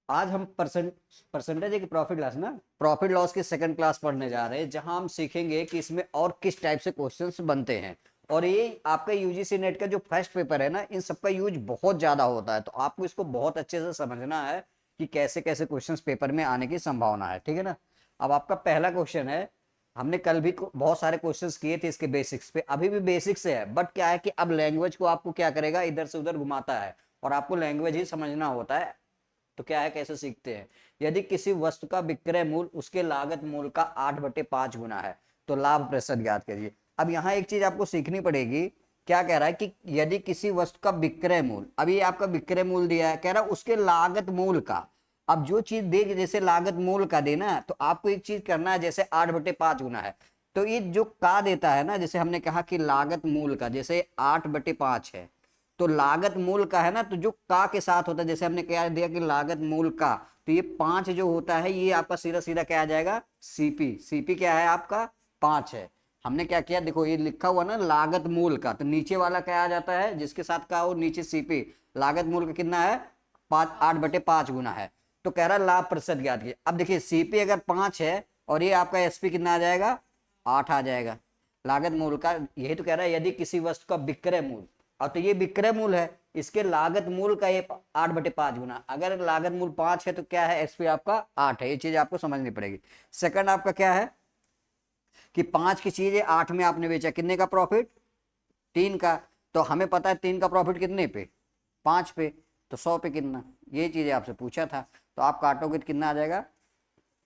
आज हम परसेंटेज की प्रॉफिट लॉस ना, प्रॉफिट लॉस की सेकंड क्लास पढ़ने जा रहे हैं, जहां हम सीखेंगे कि इसमें और किस टाइप से क्वेश्चंस बनते हैं। और ये आपका यूजीसी नेट का जो फर्स्ट पेपर है ना, इन सबका यूज बहुत ज्यादा होता है, तो आपको इसको बहुत अच्छे से समझना है कि कैसे कैसे क्वेश्चंस पेपर में आने की संभावना है। ठीक है ना। अब आपका पहला क्वेश्चन है, हमने कल भी बहुत सारे क्वेश्चंस किए थे इसके बेसिक्स पे, अभी भी बेसिक्स है, बट क्या है कि अब लैंग्वेज को आपको क्या करेगा, इधर से उधर घुमाता है, और आपको लैंग्वेज ही समझना होता है। तो क्या है, कैसे सीखते हैं, यदि किसी वस्तु का विक्रय मूल्य उसके लागत मूल्य का 8/5 गुना है तो लाभ प्रतिशत ज्ञात करिए। अब यहाँ एक चीज आपको सीखनी पड़ेगी, क्या कह रहा है कि यदि किसी वस्तु का विक्रय मूल्य, अभी आपका विक्रय मूल्य दिया है, कह रहा है उसके लागत मूल्य का। अब जो चीज दे जैसे लागत मूल्य का देना, तो आपको एक चीज करना है, जैसे 8/5 गुना है, तो ये जो का देता है ना, जैसे हमने कहा कि लागत मूल्य का, जैसे 8/5 है, तो लागत मूल का है ना, तो जो का के साथ होता है, जैसे हमने क्या दिया कि लागत मूल का, तो ये 5 जो होता है, ये आपका सीधा सीधा क्या आ जाएगा, सीपी। सीपी क्या है आपका, 5 है। हमने क्या किया, देखो ये लिखा हुआ ना लागत मूल का, तो नीचे वाला क्या आ जाता है, जिसके साथ का हो नीचे सीपी, लागत मूल का कितना है, 8/5 गुना है। तो कह रहा है लाभ प्रतिशत ज्ञात कीजिए। अब देखिए सीपी अगर 5 है और ये आपका एसपी कितना आ जाएगा, 8 आ जाएगा। लागत मूल का यही तो कह रहा है, यदि किसी वस्तु का विक्रय मूल्य, और तो ये विक्रय मूल्य है, इसके लागत मूल्य का ये 8/5 गुना, अगर लागत मूल्य 5 है तो क्या है, एसपी आपका 8 है। ये चीज आपको समझनी पड़ेगी। सेकंड आपका क्या है कि 5 की चीज है, 8 में आपने बेचा, कितने का प्रॉफिट, 3 का। तो हमें पता है 3 का प्रॉफिट कितने पे, 5 पे, तो 100 पे कितना, ये चीजें आपसे पूछा था। तो आप काटोगे तो कितना आ जाएगा,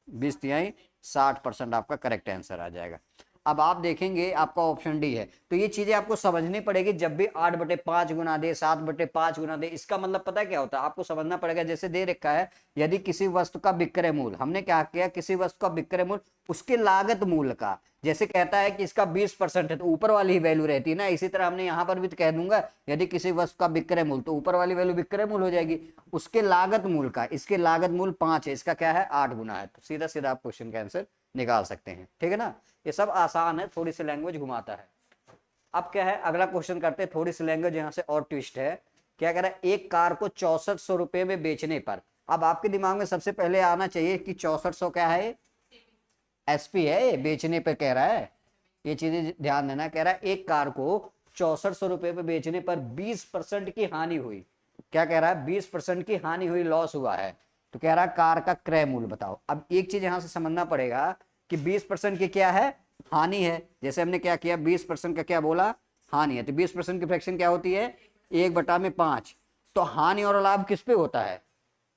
20 60% आपका करेक्ट आंसर आ जाएगा। अब आप देखेंगे आपका ऑप्शन डी है, तो ये चीजें आपको समझनी पड़ेगी। जब भी 8/5 गुना दे, 7/5 गुना दे, इसका मतलब पता है क्या होता है, आपको समझना पड़ेगा। जैसे दे रखा है, यदि किसी वस्तु का विक्रय मूल्य, हमने क्या किया, किसी वस्तु का विक्रय मूल्य उसके लागत मूल्य का, जैसे कहता है कि इसका 20% है, तो ऊपर वाली ही वैल्यू रहती है ना, इसी तरह हमने यहां पर भी तो कह दूंगा, यदि किसी वस्तु का विक्रय मूल्य, तो ऊपर वाली वैल्यू विक्रय मूल्य हो जाएगी, उसके लागत मूल्य का, इसके लागत मूल्य 5 है, इसका क्या है 8 गुना है, तो सीधा सीधा आप क्वेश्चन का आंसर निकाल सकते हैं। ठीक है ना। ये सब आसान है, थोड़ी सी लैंग्वेज घुमाता है। अब क्या है, अगला क्वेश्चन करते हैं, थोड़ी सी लैंग्वेज यहां से और ट्विस्ट है। क्या कह रहा है, एक कार को 6400 रुपए में बेचने पर, अब आपके दिमाग में सबसे पहले आना चाहिए कि 6400 क्या है, एसपी है, ये बेचने पे कह रहा है, ये चीजें ध्यान देना। कह रहा है एक कार को 6400 रुपए पे बेचने पर 20% की हानि हुई। क्या कह रहा है, 20% की हानि हुई, लॉस हुआ है। तो कह रहा है कार का क्रय मूल्य बताओ। अब एक चीज यहां से समझना पड़ेगा कि 20% की क्या है, हानि है। जैसे हमने क्या किया, 20% का क्या बोला, हानि है, तो 20% की फ्रैक्शन क्या होती है, 1/5। तो हानि और लाभ किस पे होता है,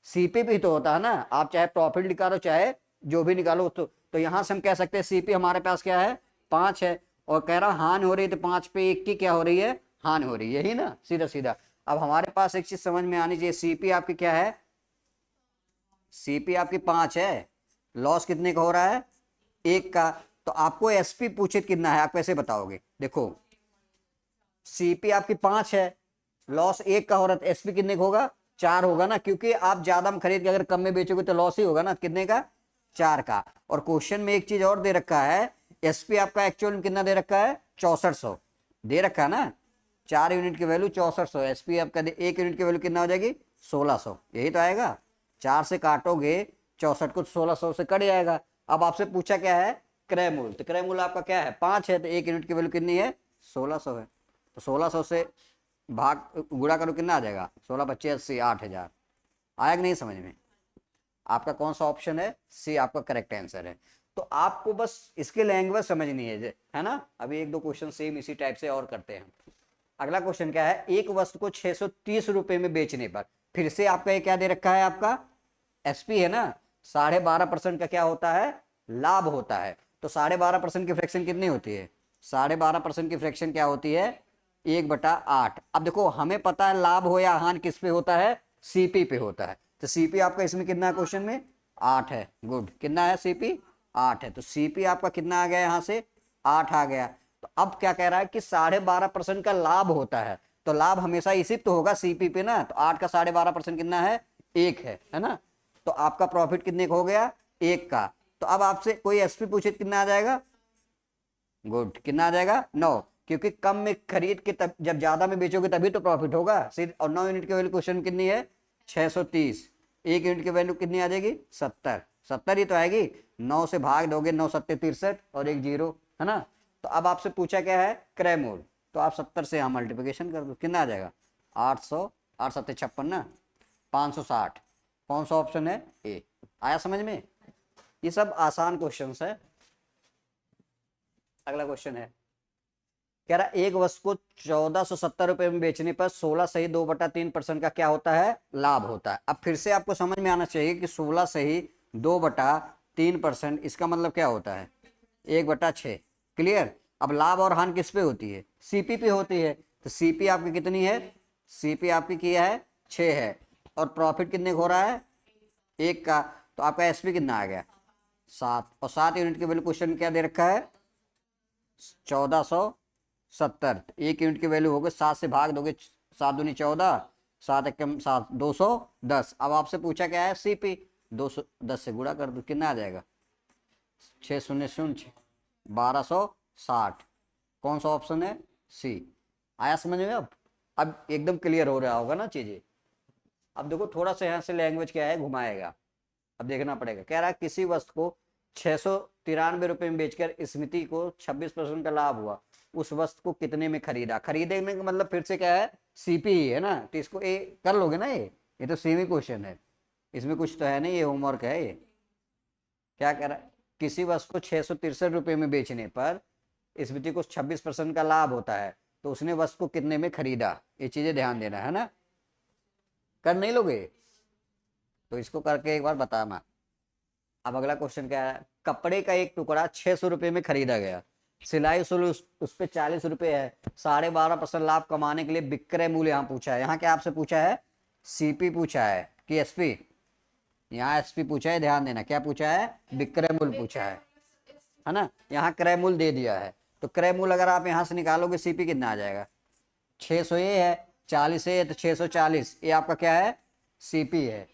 सीपी भी तो होता है ना। आप चाहे प्रॉफिट निकालो चाहे जो भी निकालो, तो यहां से हम कह सकते हैं सीपी हमारे पास क्या है, 5 है, और कह रहा हानि हो रही है, तो 5 पे 1 की क्या हो रही है, हानि हो रही है, यही ना, सीधा सीधा। अब हमारे पास एक चीज समझ में आनी चाहिए, सीपी आपकी क्या है, सीपी आपकी 5 है, लॉस कितने का हो रहा है, 1 का। तो आपको एसपी पूछे कितना है, आप कैसे बताओगे, देखो सीपी आपकी 5 है, लॉस 1 का हो रहा है, एसपी कितने का होगा, 4 होगा ना, क्योंकि आप ज्यादा में खरीद के अगर कम में बेचोगे तो लॉस ही होगा ना, कितने का, 4 का। और क्वेश्चन में एक चीज और दे रखा है, एसपी आपका एक्चुअल में कितना दे रखा है, 6400 दे रखा है ना, 4 यूनिट की वैल्यू 6400, एसपी आपका 1 यूनिट की वैल्यू कितना हो जाएगी, 1600, यही तो आएगा। 4 से काटोगे 64 को, 1600 से कट जाएगा। अब आपसे पूछा क्या है, क्रय मूल्य, तो क्रय मूल्य आपका क्या है, 5 है, तो 1 यूनिट की वैल्यू कितनी है, 1600 है। तो 1600 से भाग गुणा करो, कितना आ जाएगा, 16×25=80, 8000। आया कि नहीं समझ में। आपका कौन सा ऑप्शन है, सी आपका करेक्ट आंसर है। तो आपको बस इसकी लैंग्वेज समझनी है ना। अभी एक दो क्वेश्चन सेम इसी टाइप से और करते हैं। अगला क्वेश्चन क्या है, एक वस्तु को 630 रुपए में बेचने पर, फिर से आपका ये क्या दे रखा है, आपका एसपी है ना, 12.5% का क्या होता है, लाभ होता है। तो 12.5% की फ्रैक्शन कितनी होती है, 12.5% की फ्रैक्शन क्या होती है, 1/8। अब देखो हमें पता है लाभ हो या हानि किस पे होता है, सीपी पे होता है। तो सीपी आपका इसमें कितना है, क्वेश्चन में 8 है, गुड, कितना है सीपी, 8 है। तो सीपी आपका कितना आ गया, यहां से 8 आ गया। तो अब क्या कह रहा है कि 12.5% का लाभ होता है, तो लाभ हमेशा इसी तो होगा सीपी पे ना, तो 8 का 12.5% कितना है, 1 है ना। तो आपका प्रॉफिट कितने का हो गया, 1 का। तो अब आपसे कोई एसपी पूछे कितना आ जाएगा, गुड, कितना आ जाएगा, 9, क्योंकि कम में खरीद के तब जब ज्यादा में बेचोगे तभी तो प्रॉफिट होगा। और 9 यूनिट की वैल्यू क्वेश्चन कितनी है, 630, एक यूनिट की वैल्यू कितनी आ जाएगी? 70। 70 ही तो आएगी। 9 से भाग दोगे, 9 सत्ते 63 और एक जीरो, है ना। तो अब आपसे पूछा क्या है? क्रय मूल। तो आप 70 से यहाँ मल्टीप्लिकेशन कर दो, कितना आ जाएगा? 800, 8 सत्ते 56 ना, 560। कौन सा ऑप्शन है? ए। आया समझ में? ये सब आसान क्वेश्चन है। अगला क्वेश्चन है, कह रहा एक वस्तु को 1470 रुपए में बेचने पर 16 सही 2/3% का क्या होता है? लाभ होता है। अब फिर से आपको समझ में आना चाहिए कि 16 सही 2/3%, इसका मतलब क्या होता है? 1/6। क्लियर? अब लाभ और हानि किस पे होती है? सीपी पे होती है। तो सीपी आपकी कितनी है? सीपी आपकी किया है 6 है, और प्रॉफिट कितने को हो रहा है? 1 का। तो आपका एसपी कितना आ गया? 7। और 7 यूनिट की वैल्यू क्वेश्चन में क्या दे रखा है? 1470। एक यूनिट की वैल्यू होगी, 7 से भाग दोगे, 7 दूनी 14, 7 एकम 7, 210। अब आपसे पूछा क्या है? सीपी। 210 से गुणा कर दो, कितना आ जाएगा? 6006, 1260। कौन सा ऑप्शन है? सी। आया समझ में? अब एकदम क्लियर हो रहा होगा ना चीजें। अब देखो थोड़ा सा यहाँ से लैंग्वेज क्या है, घुमाएगा। अब देखना पड़ेगा। कह रहा है किसी वस्तु को 693 रुपए में बेचकर स्मृति को 26% का लाभ हुआ, उस वस्तु को कितने में खरीदा? खरीदने का मतलब फिर से क्या है? सीपी ही है ना। तो इसको ए कर लोगे ना। ये तो सेम ही क्वेश्चन है, इसमें कुछ तो है नहीं, ये होमवर्क है। ये क्या कह रहा है? किसी वस्तु को 663 रुपए में बेचने पर स्मृति को 26% का लाभ होता है, तो उसने वस्तु को कितने में खरीदा? ये चीजें ध्यान देना है ना। कर नहीं लोगे तो इसको करके एक बार बताना। अब अगला क्वेश्चन क्या है? कपड़े का एक टुकड़ा 600 रुपए में खरीदा गया, सिलाई शुल्क उस पे 40 रुपए है, 12.5% लाभ कमाने के लिए विक्रय मूल्य यहाँ पूछा है। यहाँ क्या आपसे पूछा है? सीपी पूछा है कि एसपी? यहाँ एसपी पूछा है, ध्यान देना। क्या पूछा है? विक्रय मूल्य पूछा है ना। यहाँ क्रय मूल्य दे दिया है, तो क्रय मूल्य अगर आप यहाँ से निकालोगे, सीपी कितना आ जाएगा? 600 ये है, 40 है, तो 640 ये आपका क्या है? सीपी है।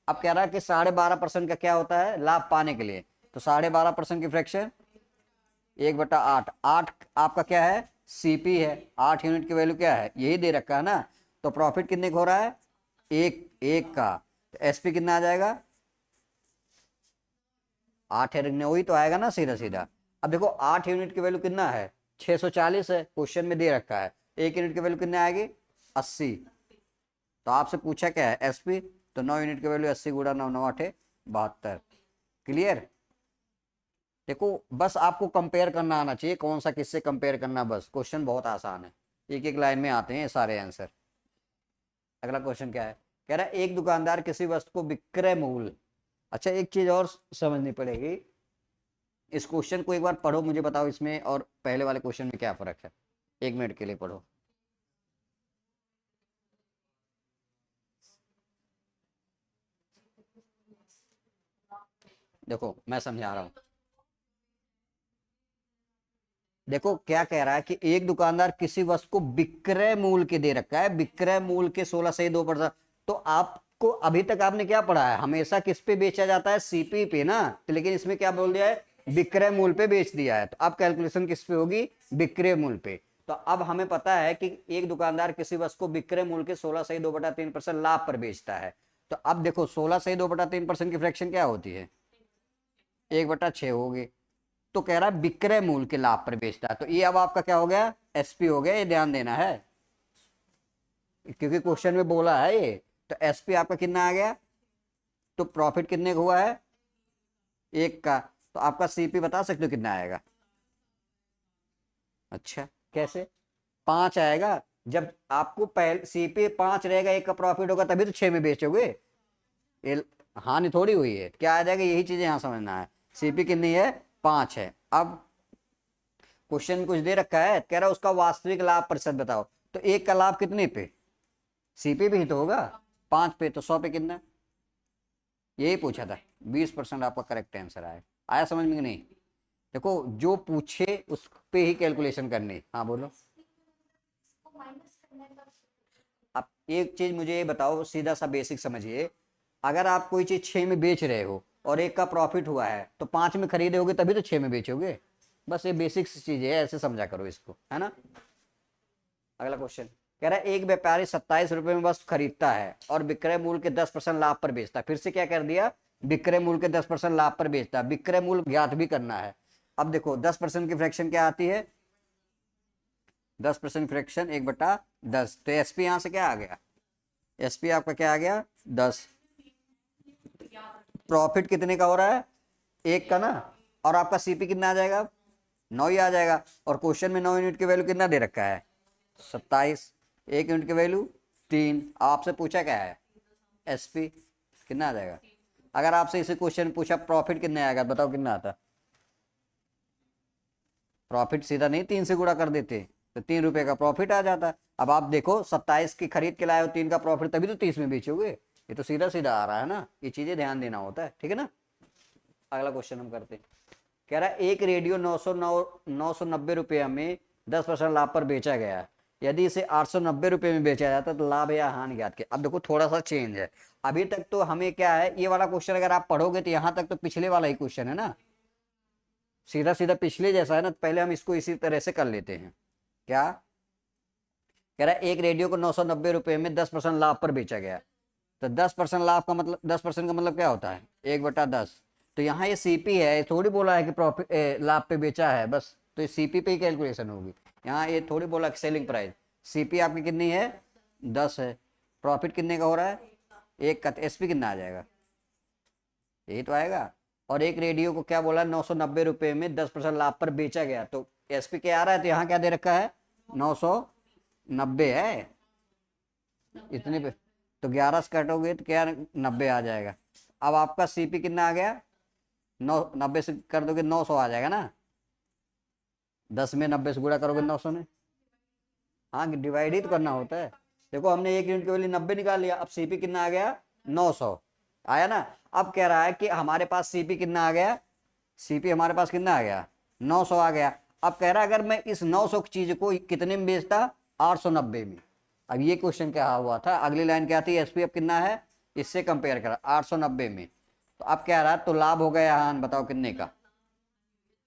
अब कह रहा है कि 12.5% का क्या होता है? लाभ पाने के लिए। तो 12.5% की फ्रैक्शन 1/8। 8 आपका क्या है? सीपी है। 8 यूनिट की वैल्यू क्या है? यही दे रखा है ना। तो प्रॉफिट कितने का हो रहा है? एक का। तो एसपी कितना आ जाएगा? 8 है, वही तो आएगा ना सीधा सीधा। अब देखो 8 यूनिट की वैल्यू कितना है? 640 है, क्वेश्चन में दे रखा है। 1 यूनिट की वैल्यू कितने आएगी? 80। तो आपसे पूछा क्या है? एसपी। तो 9 यूनिट की वैल्यू 80 गुणा 9, 9 8 72। क्लियर? देखो बस आपको कंपेयर करना आना चाहिए, कौन सा किससे कंपेयर करना, बस। क्वेश्चन बहुत आसान है, एक एक लाइन में आते हैं सारे आंसर। अगला क्वेश्चन क्या है? कह रहा है एक दुकानदार किसी वस्तु को विक्रय मूल्य। अच्छा एक चीज और समझनी पड़ेगी, इस क्वेश्चन को एक बार पढ़ो, मुझे बताओ इसमें और पहले वाले क्वेश्चन में क्या फर्क है। 1 मिनट के लिए पढ़ो। देखो मैं समझा रहा हूं। देखो क्या कह रहा है कि एक दुकानदार किसी वस्तु को विक्रय मूल्य के दे रखा है, विक्रय मूल्य के 16 से 2%। तो आपको अभी तक आपने क्या पढ़ा है? हमेशा किस पे बेचा जाता है? सीपी पे ना। तो लेकिन इसमें क्या बोल दिया है? विक्रय मूल्य पे बेच दिया है। तो अब कैलकुलेशन किस पे होगी? विक्रय मूल्य पे। तो अब हमें पता है कि एक दुकानदार किसी वस्तु को विक्रय मूल्य के 16 से 2/3% लाभ पर बेचता है। तो अब देखो 16 से 2/3% की फ्रैक्शन क्या होती है? 1/6 होगी। तो कह रहा है विक्रय मूल्य के लाभ पर बेचता है। तो ये अब आपका क्या हो गया? एसपी हो गया। ये ध्यान देना है, क्योंकि क्वेश्चन में बोला है ये। तो एसपी आपका कितना आ गया? तो प्रॉफिट कितने का हुआ है? 1 का। तो आपका सीपी बता सकते हो कितना आएगा? अच्छा कैसे? 5 आएगा। जब आपको पहले सीपी 5 रहेगा, 1 का प्रॉफिट होगा, तभी तो 6 में बेचोगे। ये हानि थोड़ी हुई है। क्या आ जाएगा? यही चीजें यहां समझना है। सीपी कितनी है? 5 है। अब क्वेश्चन कुछ दे रखा है, कह रहा है उसका वास्तविक लाभ प्रतिशत बताओ। तो 1 का लाभ कितने पे? सीपी भी तो होगा। 5 पे, तो 100 पे कितना? यही पूछा था। 20% आपका करेक्ट आंसर आया। आया समझ में कि नहीं? देखो जो पूछे उस पे ही कैलकुलेशन करनी। हाँ बोलो। अब एक चीज मुझे ये बताओ, सीधा सा बेसिक समझिए। अगर आप कोई चीज 6 में बेच रहे हो और 1 का प्रॉफिट हुआ है, तो 5 में खरीदे होगे तभी तो 6 में बेचोगे। बस ये बेसिक चीज है, ऐसे समझा करो इसको, है ना। अगला क्वेश्चन। कह रहा है एक व्यापारी 27 रुपए में वस्तु खरीदता है और विक्रय मूल्य के 10% लाभ पर बेचता है। फिर से क्या कर दिया, विक्रय मूल्य के 10% लाभ पर बेचता है। विक्रय मूल्य ज्ञात भी करना है। अब देखो 10% की फ्रैक्शन क्या आती है, 10% फ्रैक्शन 1/10। तो एसपी यहां से क्या आ गया, एसपी आपका क्या आ गया 10। प्रॉफिट कितने का हो रहा है, 1 का ना, और आपका सीपी कितना आ जाएगा, 9 ही आ जाएगा। और क्वेश्चन में 9 यूनिट की वैल्यू कितना दे रखा है, 27। 1 यूनिट की वैल्यू 3। आपसे पूछा क्या है, एसपी कितना आ जाएगा। अगर आपसे इसे क्वेश्चन पूछा प्रॉफिट कितने आएगा, बताओ कितना आता। प्रॉफिट सीधा नहीं 3 से गुणा कर देते तो 3 रुपए का प्रॉफिट आ जाता। अब आप देखो 27 की खरीद के लाए हो, 3 का प्रॉफिट, तभी तो 30 में बेचोगे। ये तो सीधा सीधा आ रहा है ना, ये चीजें ध्यान देना होता है, ठीक है ना। अगला क्वेश्चन हम करते हैं। कह रहा है एक रेडियो 990 रुपये में 10% लाभ पर बेचा गया। यदि इसे 890 रुपये में बेचा जाता तो लाभ या हानि ज्ञात किया। अब देखो थोड़ा सा चेंज है। अभी तक तो हमें क्या है, ये वाला क्वेश्चन अगर आप पढ़ोगे तो यहां तक तो पिछले वाला ही क्वेश्चन है ना, सीधा सीधा पिछले जैसा है ना। पहले हम इसको इसी तरह से कर लेते हैं। क्या कह रहा है, एक रेडियो को 990 रुपये में 10% लाभ पर बेचा गया। तो 10% लाभ का मतलब, 10% का मतलब क्या होता है, 1/10। तो यहाँ ये सीपी है, थोड़ी बोला है कि प्रॉफिट लाभ पे बेचा है बस, तो ये सीपी पे ही कैलकुलेशन होगी। यहाँ ये थोड़ी बोला कि सेलिंग प्राइस। सीपी आपकी कितनी है, 10 है। प्रॉफिट कितने का हो रहा है, 1 का। एसपी कितना आ जाएगा, यही तो आएगा। और एक रेडियो को क्या बोला, 990 रुपये में 10% लाभ पर बेचा गया। तो एसपी क्या आ रहा है, तो यहाँ क्या दे रखा है, 990 है इतने पे। तो 11 से काटोगे तो क्या 90 आ जाएगा। अब आपका सीपी कितना आ गया, 90 से कर दोगे 900 आ जाएगा ना। 10 में 90 से गुणा करोगे 900 में। हाँ डिवाइड ही तो करना होता है। देखो हमने 1 यूनिट की वैल्यू 90 निकाल लिया। अब सीपी कितना आ गया, 900 आया ना। अब कह रहा है कि हमारे पास सीपी कितना आ गया, सीपी हमारे पास कितना आ गया, 900 आ गया। अब कह रहा है अगर मैं इस 900 की चीज को कितने में बेचता, 890 में। अब ये क्वेश्चन क्या हुआ था, अगली लाइन क्या थी, एसपी अब कितना है, इससे कंपेयर करा 890 में। तो अब कह रहा है तो लाभ हो गया हान, बताओ कितने का,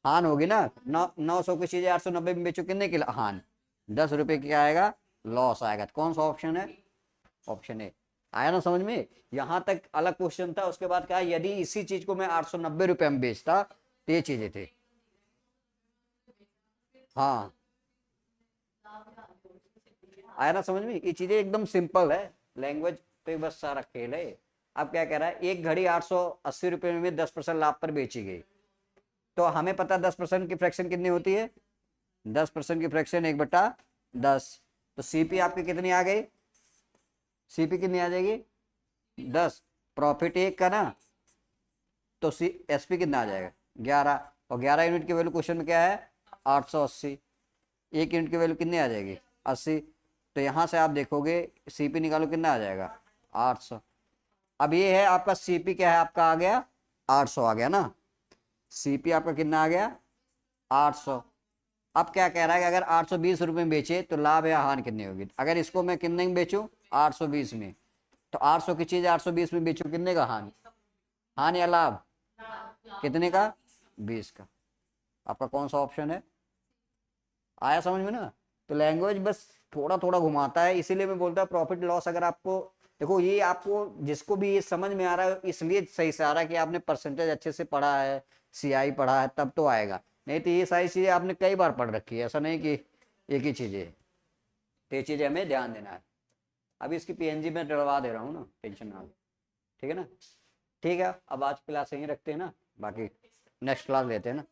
हान होगी ना। 900 की चीज 890 में बेचो, कितने की हान, 10 रुपए की आएगा, लॉस आएगा। तो कौन सा ऑप्शन है, ऑप्शन ए। आया ना समझ में। यहां तक अलग क्वेश्चन था। उसके बाद कहा यदि इसी चीज को मैं 890 रुपए में बेचता, तो ये चीजें थे। हाँ आया ना समझ में। ये चीजें एकदम सिंपल है, लैंग्वेज पे बस सारा खेल है। अब क्या कह रहा है, एक घड़ी 880 रुपए में 10% लाभ पर बेची गई। तो हमें पता 10% की फ्रैक्शन कितनी होती है, 10% की फ्रैक्शन 1/10। तो सीपी आपकी कितनी आ गई, सीपी कितनी आ जाएगी, 10। प्रॉफिट 1 का ना, तो सी एसपी कितना आ जाएगा, 11। और 11 यूनिट की वैल्यू क्वेश्चन में क्या है, 880। 1 यूनिट की वैल्यू कितनी आ जाएगी, 80। तो यहां से आप देखोगे सीपी निकालो कितना आ जाएगा, 800। अब ये है आपका सीपी क्या है, आपका आ गया 800 आ गया ना। सीपी आपका कितना आ गया, 800। अब क्या कह रहा है कि अगर 820 रुपये में बेचे तो लाभ या हानि कितनी होगी। अगर इसको मैं कितने में बेचूं, 820 में, तो 800 की चीज 820 में बेचूं, कितने का हानि, हानि या लाभ, कितने का, 20 का। आपका कौन सा ऑप्शन है, आया समझ में ना। तो लैंग्वेज बस थोड़ा थोड़ा घुमाता है, इसीलिए मैं बोलता हूँ प्रॉफिट लॉस अगर आपको, देखो ये आपको जिसको भी ये समझ में आ रहा है इसलिए सही से आ रहा है कि आपने परसेंटेज अच्छे से पढ़ा है, सीआई पढ़ा है, तब तो आएगा। नहीं तो ये सारी चीजें आपने कई बार पढ़ रखी है, ऐसा नहीं कि एक ही चीजें है। तो ये चीजें हमें ध्यान देना है। अभी इसकी पीएनजी में डलवा दे रहा हूँ ना, टेंशन ना लो, ठीक है ना। ठीक है, अब आज क्लास यहीं रखते हैं ना, बाकी नेक्स्ट क्लास लेते हैं ना।